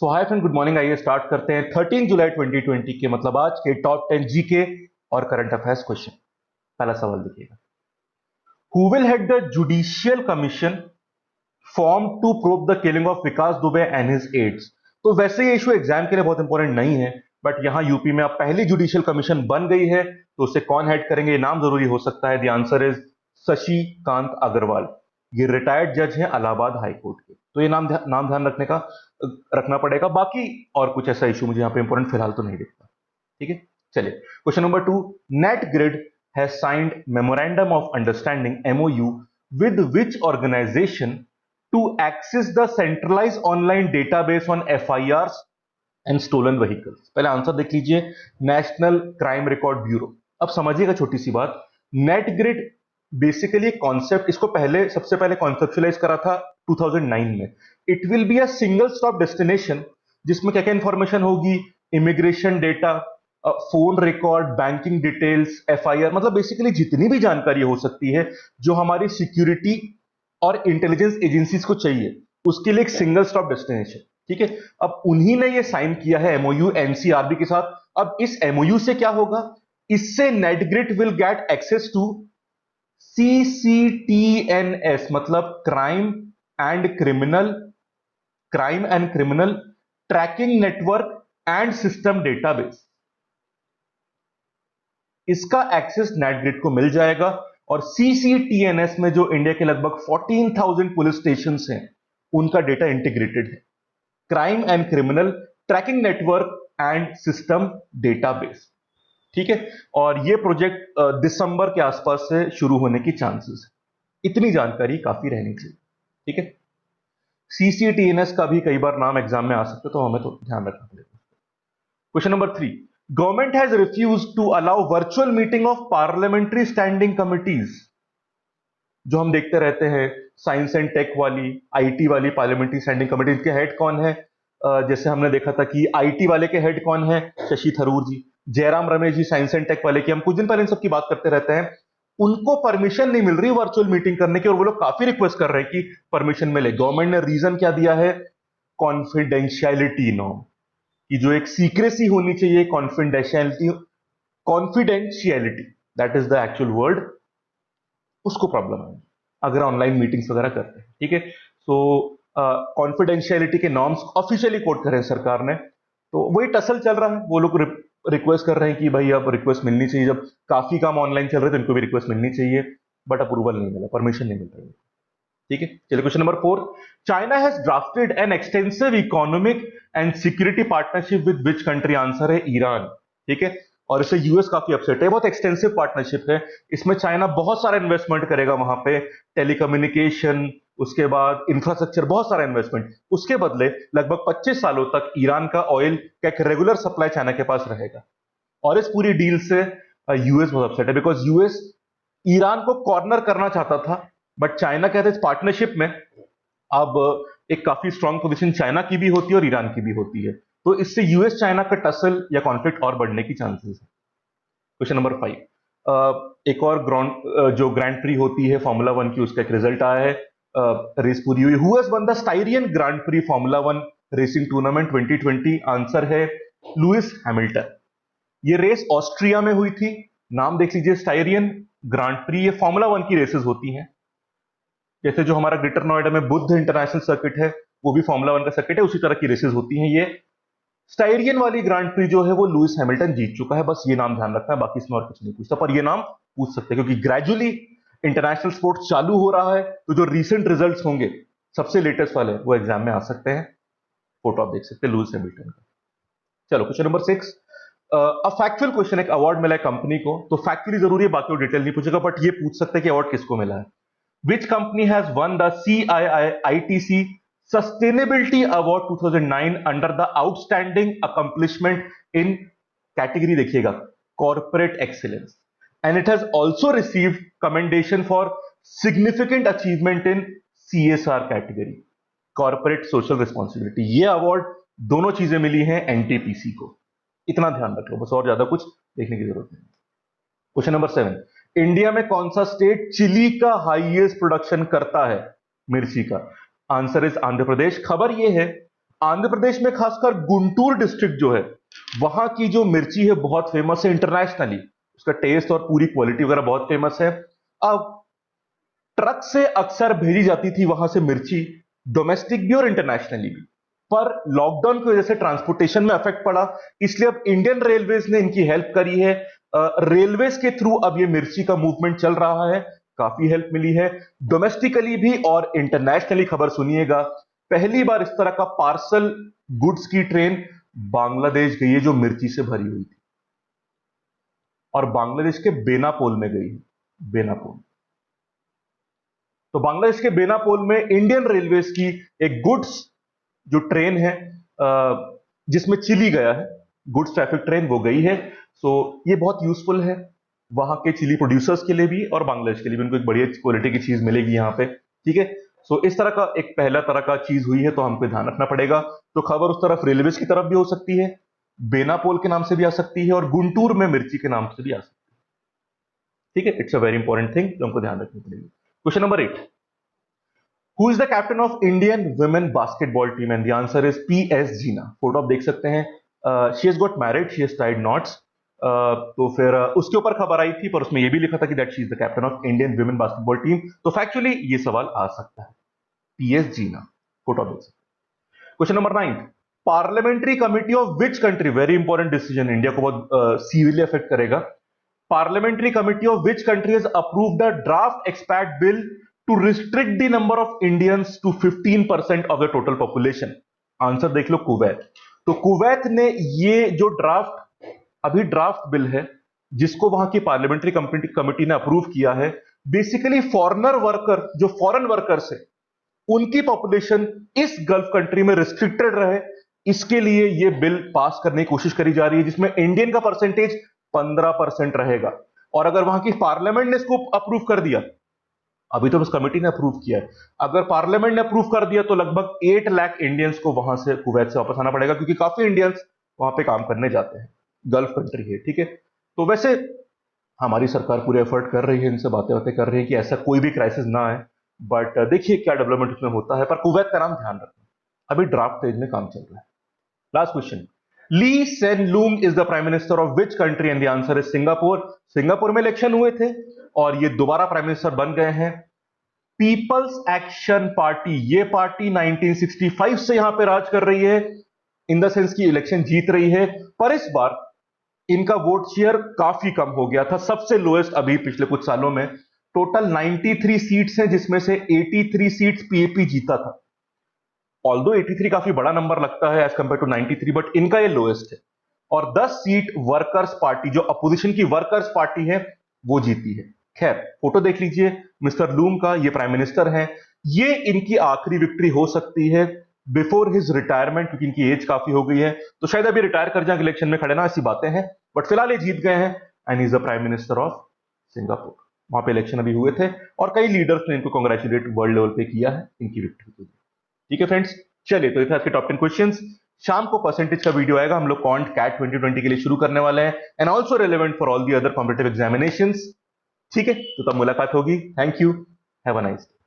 सो hi friend, good morning. आइए start करते हैं 13 जुलाई 2020 के मतलब आज के टॉप 10 जीके और करंट अफेयर्स क्वेश्चन। पहला सवाल देखिएगा। Who will head the judicial commission form to probe the killing of Vikas Dubey and his aides. तो वैसे ये इशू एग्जाम के लिए बहुत इंपॉर्टेंट नहीं है, बट यहां यूपी में अब पहली जुडिशियल कमीशन बन गई है, तो उसे कौन हेड करेंगे, ये नाम जरूरी हो सकता है। The answer is Shashikant Agarwal. ये रिटायर्ड जज हैं इलाहाबाद हाई कोर्ट के, तो ये नाम ध्यान रखना पड़ेगा। बाकी और कुछ ऐसा इशू मुझे यहाँ पे इंपॉर्टेंट फिलहाल तो नहीं दिखता। ठीक है, चलिए question number 2। Net grid has signed memorandum of understanding MOU with which organization to access the centralize online database on FIRs and stolen vehicles. पहले आंसर देख लीजिए, नेशनल क्राइम रिकॉर्ड ब्यूरो। अब समझिएगा छोटी सी बात, नेट ग्रिड बेसिकली एक concept, इसको सबसे पहले कॉन्सेप्चुलाइज करा था 2009 में। It will be a single stop destination जिसमें क्या क्या इंफॉर्मेशन होगी, immigration data, phone record, banking details, FIR, मतलब बेसिकली जितनी भी जानकारी हो सकती है जो हमारी सिक्योरिटी और इंटेलिजेंस एजेंसीज को चाहिए, उसके लिए एक सिंगल स्टॉप डेस्टिनेशन। ठीक है, अब उन्हीं ने ये साइन किया है एमओयू एनसीआरबी के साथ। अब इस एमओयू से क्या होगा, इससे NATGRID will get access to CCTNS, मतलब crime and criminal tracking network and system database. इसका एक्सेस नेटग्रिड को मिल जाएगा, और सीसीटीएनएस में जो इंडिया के लगभग 14,000 पुलिस स्टेशन हैं, उनका डेटा इंटीग्रेटेड है। Crime and criminal tracking network and system database. ठीक है, और ये प्रोजेक्ट दिसंबर के आसपास से शुरू होने की चांसेस है। इतनी जानकारी काफी रहनी चाहिए। ठीक है, सीसीटीएनएस का भी कई बार नाम एग्जाम में आ सकता है, तो हमें तो ध्यान रखना पड़ेगा। Question number 3। Government has refuse to allow virtual meeting of parliamentary standing committees. जो हम देखते रहते हैं, साइंस एंड टेक वाली, आईटी वाली पार्लियामेंट्री स्टैंडिंग कमेटी के हेड कौन है? जैसे हमने देखा था कि आईटी वाले के हेड कौन है, शशि थरूर जी। Jairam Ramesh ji science and take वाले की, हम कुछ दिन पहले इन सबकी बात करते रहते हैं। उनको परमिशन नहीं मिल रही वर्चुअल मीटिंग करने की, और वो लोग काफी रिक्वेस्ट कर रहे हैं कि परमिशन मिले। गवर्नमेंट ने रीजन क्या दिया है? कॉन्फिडेंशियलिटी नॉर्म, कि जो एक सीक्रेसी होनी चाहिए, confidentiality, that is the actual word, उसको प्रॉब्लम है अगर ऑनलाइन मीटिंग्स वगैरह करते हैं। ठीक है, सो कॉन्फिडेंशियलिटी के नॉर्म्स ऑफिशियली कोट करें सरकार ने, तो वही टसल चल रहा है। वो लोग रिक्वेस्ट कर रहे हैं कि भाई अब रिक्वेस्ट मिलनी चाहिए, जब काफी काम ऑनलाइन चल रहे हैं तो इनको भी रिक्वेस्ट मिलनी चाहिए, बट अप्रूवल नहीं मिला, परमिशन नहीं मिल रही। ठीक है, चलिए question number 4। China has drafted an extensive economic and security partnership with which country? Answer है ईरान। ठीक है, और इससे यूएस काफी अपसेट है। बहुत एक्सटेंसिव पार्टनरशिप है, इसमें चाइना बहुत सारा इन्वेस्टमेंट करेगा वहां पे, टेलीकम्युनिकेशन, उसके बाद इंफ्रास्ट्रक्चर, बहुत सारा इन्वेस्टमेंट। उसके बदले लगभग 25 सालों तक ईरान का ऑयल का एक रेगुलर सप्लाई चाइना के पास रहेगा। और इस पूरी डील से यूएस बहुत अपसेट है, बिकॉज यूएस ईरान को कॉर्नर करना चाहता था, बट चाइना कहते हैं इस पार्टनरशिप में अब एक काफी स्ट्रांग पोजीशन चाइना की भी होती है और ईरान की भी होती है, तो इससे यूएस चाइना का टसल या कॉन्फ्लिक्ट और बढ़ने की चांसेस है। Question number 5। एक और जो ग्रैंड प्री होती है फॉर्मूला 1 की, उसका एक रिजल्ट आया है, रेस पूरी हुई। Who has won the Styrian Grand Prix Formula 1 racing tournament 2020? Answer है लुइस हैमिल्टन। ये रेस ऑस्ट्रिया में हुई थी। नाम देख लीजिए, स्टाइरियन ग्रांड प्री, ये फॉर्मूला 1 की रेसेस होती हैं। जैसे जो हमारा ग्रेटर नोएडा में बुद्ध इंटरनेशनल सर्किट है, वो भी फॉर्मूला 1 का सर्किट है, उसी तरह की रेसेस होती हैं ये। स्टाइरियन वाली ग्रांड प्री जो है वो लुइस हैमिल्टन जीत चुका है, बस ये नाम ध्यान रखना है, बाकी इसमें और कुछ नहीं पूछता, पर ये नाम पूछ सकते हैं क्योंकि ग्रेजुअली इंटरनेशनल स्पोर्ट्स चालू हो रहा है, तो जो रीसेंट रिजल्ट्स होंगे सबसे लेटेस्ट वाले वो एग्जाम में आ सकते हैं। फोटो आप देख सकते हैं लुइस हैमिल्टन का। चलो question number 6। A factual question, एक अवार्ड मिला है कंपनी को, तो फैक्चुअली जरूरी है, बाकी डिटेल नहीं पूछेगा, बट ये पूछ सकते हैं कि अवार्ड किसको मिला है। Which company has won the CIITC Sustainability Award 2009 under the Outstanding Accomplishment in category, देखिएगा, Corporate Excellence, and it has also received commendation for significant achievement in CSR category, Corporate Social Responsibility। ये award दोनों चीजें मिली हैं NTPC को, इतना ध्यान रख लो बस, और ज्यादा कुछ देखने की जरूरत नहीं। Question number 7। इंडिया में कौन सा स्टेट चिली का हाईएस्ट प्रोडक्शन करता है, मिर्ची का? Answer is Andhra Pradesh. खबर यह है आंध्र प्रदेश में खासकर गुंटूर डिस्ट्रिक्ट जो है, वहां की जो मिर्ची है बहुत फेमस है इंटरनेशनली, उसका टेस्ट और पूरी क्वालिटी वगैरह बहुत फेमस है। अब ट्रक से अक्सर भेजी जाती थी वहां से मिर्ची, डोमेस्टिक भी और इंटरनेशनली भी, पर लॉकडाउन की वजह से ट्रांसपोर्टेशन में इफेक्ट पड़ा, इसलिए अब इंडियन रेलवेज ने इनकी हेल्प करी है। रेलवेज के थ्रू अब ये मिर्ची का मूवमेंट चल रहा है, काफी हेल्प मिली है डोमेस्टिकली भी और इंटरनेशनली। खबर सुनिएगा, पहली बार इस तरह का पार्सल गुड्स की ट्रेन बांग्लादेश गई है जो मिर्ची से भरी हुई थी, और बांग्लादेश के बेनापोल में गई है, बेनापोल। तो बांग्लादेश के बेनापोल में इंडियन रेलवेज की एक गुड्स जो ट्रेन है, जिसमें चिली गया है, गुड्स ट्रैफिक ट्रेन वो गई है। सो ये बहुत यूजफुल है वहां के चिली प्रोड्यूसर्स के लिए भी और बांग्लादेश के लिए भी, उनको एक बढ़िया क्वालिटी की चीज मिलेगी यहाँ पे, ठीक है। सो इस तरह का एक पहला तरह का चीज हुई है, तो हमको ध्यान रखना पड़ेगा। तो खबर उस तरफ रेलवेज की तरफ भी हो सकती है, बेनापोल के नाम से भी आ सकती है, और गुंटूर में मिर्ची के नाम से भी आ सकती है, ठीक है। It's a very important thing, जो हमको ध्यान रखनी पड़ेगी। Question number 8, who is the captain of Indian women basketball team? And the answer is PS Jeena. Photo आप देख सकते हैं, she has got married, she has tied knots. तो फिर उसके ऊपर खबर आई थी, पर उसमें यह भी लिखा था कि that she is the captain of Indian women basketball team. तो फैक्चुअली ये सवाल आ सकता है, PS जीना। फोटो देख सकते हैं। Question number 9, parliamentary committee of which country, very important decision, India को बहुत सीवियरली अफेक्ट करेगा। Parliamentary committee of which country has approved the draft expat bill to restrict the number of Indians टू 15% of the total population? Answer देख लो, Kuwait. तो Kuwait ने ये जो ड्राफ्ट बिल है जिसको वहां की पार्लियामेंट्री कमिटी ने अप्रूव किया है, बेसिकली फॉरेनर वर्कर, जो फॉरेन वर्कर्स है, उनकी पॉपुलेशन इस गल्फ कंट्री में रिस्ट्रिक्टेड रहे, इसके लिए यह बिल पास करने की कोशिश करी जा रही है, जिसमें इंडियन का परसेंटेज 15% रहेगा। और अगर वहां की पार्लियामेंट ने इसको अप्रूव कर दिया, अभी तो बस कमेटी ने अप्रूव किया है, अगर पार्लियामेंट ने अप्रूव कर दिया तो लगभग 8 लाख इंडियंस को वहां से, कुवैत से वापस आना पड़ेगा, क्योंकि काफी इंडियंस वहां पे काम करने जाते हैं, गल्फ कंट्री है, ठीक है। तो वैसे हमारी सरकार पूरे एफर्ट कर रही है, इनसे बातें कर रही है कि ऐसा कोई भी क्राइसिस ना आए, बट देखिए क्या डेवलपमेंट उसमें होता है। पर कुवैत का नाम ध्यान रखना, अभी ड्राफ्ट स्टेज में काम चल रहा है। Last question, Lee Hsien Loong is the prime minister of which country? And the answer is Singapore. Singapore में इलेक्शन हुए थे और ये दोबारा प्राइम मिनिस्टर बन गए हैं। पीपल्स एक्शन पार्टी, ये पार्टी 1965 से यहां पे राज कर रही है, इन द सेंस की इलेक्शन जीत रही है, पर इस बार इनका वोट शेयर काफी कम हो गया था, सबसे लोएस्ट अभी पिछले कुछ सालों में। टोटल 93 सीट्स हैं, जिसमें से 83 सीट्स पीएपी जीता था। ऑल्दो 83 काफी बड़ा नंबर लगता है एज कंपेयर टू 93, बट इनका ये लोएस्ट है। और 10 सीट वर्कर्स पार्टी, जो अपोजिशन की वर्कर्स पार्टी है, वो जीती है। खैर, फोटो देख लीजिए मिस्टर लूम का, ये प्राइम मिनिस्टर हैं, ये इनकी आखिरी विक्ट्री हो सकती है बिफोर हिज रिटायरमेंट, क्योंकि इनकी एज काफी हो गई है, तो शायद अभी रिटायर कर जाए, इलेक्शन में खड़े ना, ऐसी बातें हैं, बट फिलहाल ये जीत गए हैं and is the prime minister of Singapore. वहां पे इलेक्शन अभी हुए थे और कई लीडर्स ने इनको कांग्रेचुलेट वर्ल्ड लेवल पे किया है इनकी विक्ट्री के लिए, ठीक है फ्रेंड्स। चलिए, तो ये थे आपके टॉप 10 क्वेश्चंस। शाम को परसेंटेज का वीडियो आएगा, हम लोग कॉन्ट कैट 2020 के लिए शुरू करने वाले हैं, and also relevant for all the other competitive examinations, ठीक है। तो तब मुलाकात होगी। Thank you, have a nice day.